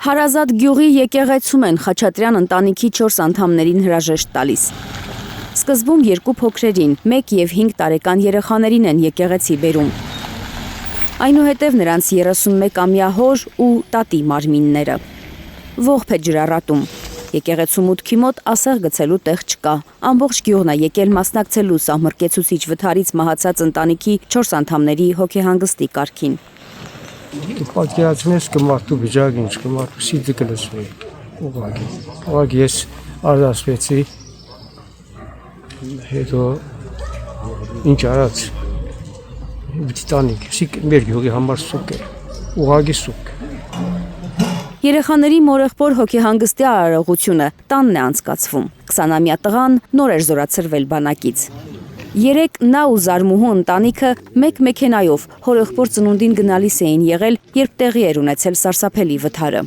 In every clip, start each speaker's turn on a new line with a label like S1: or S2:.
S1: Հարազատ գյուղի եկեղեցում են Խաչատրյան ընտանիքի 4 անդամներին հրաժեշտ տալիս։ Սկզբում 2 փոքրերին, 1 և 5 տարեկան երեխաներին են եկեղեցի բերում։ Այնուհետև նրանց 31-ամյա հոր ու տատի մարմինները։ Ողբ է ջրառատում։ Եկեղեցու մուտքի մոտ ասեղ գցելու տեղ չկա։ Ամբողջ գյուղն է եկել մասնակցելու սահմռկեցուցիչ վթարից մահացած ընտանիքի 4 անդամների հոգեհանգստի կարգին։
S2: Պատկերացնես կմարտու վիճակ ինչ կմարտու սիդը կլսվի ուղղակի ես արտասվեցի հետո ինչ արած տանիք սիկ մեր գյուղի համար սուկ է ուղղակի սուկ
S1: Երեխաների մորեղբոր հոգեհանգստի արարողությունը տանն է անցկացվում 20-ամյա տղան նոր էր զորացրվել բանակից 3 նա ու զարմուհու ընտանիքը մեկ մեքենայով հորեղբոր ծնունդին գնալիս էին եղել, երբ տեղի էր ունեցել սարսափելի վթարը։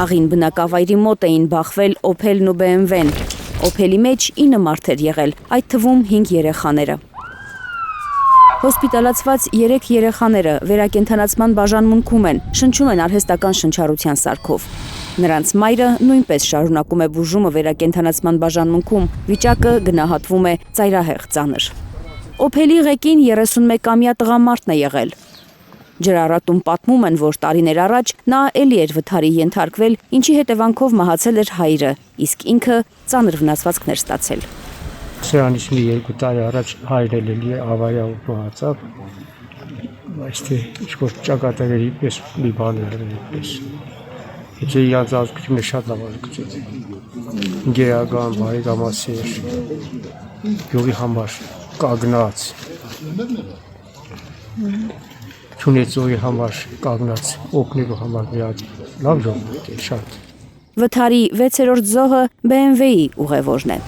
S1: Աղին բնակավայրի մոտ էին բախվել Օփելն ու BMW-ն։ Օփելի մեջ 9 մարդ էր եղել, այդ թվում 5 երեխաները։ Հոսպիտալացված 3 երեխաները վերակենդանացման բաժանմունքում են, շնչում են արհեստական շնչառության սարքով։ Նրանց մայրը նույնպես շարունակում է բուժումը վերակենդանացման բաժանմունքում, վիճակը գնահատվում է ծայրահեղ ծանր։ Օփելի ղեկին 31-ամյա տղամարդն է եղել։ Ջրառատում պատմում են, որ տարիներ առաջ նա էլի էր վթարի ենթարկվել, ինչի հետևանքով մահացել էր հայրը, իսկ ինքը ծանր վնասվածքներ ստացել։
S2: Սրանից մի 2 տարի առաջ հայրել էլի ավարիա մահացավ, բայց թե ինչ-որ ճակատագրի պես մի բան էր պես։ Եթե իրանց ազգությունը շատ լավ ազգություն է։ Գերական բարեկամասեր, գյուղի համար կանգնած, չունեցողի համար կանգնած, օգնելու համար լավ ժողովուրդ է շատ։
S1: Վթարի 6-րդ զոհը BMW-ի ուղևորն է։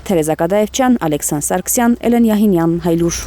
S1: Թերեզա Կադաևչյան, Ալեքսան Սարգսյան, Էլեն Յահինյան, Հայլուր։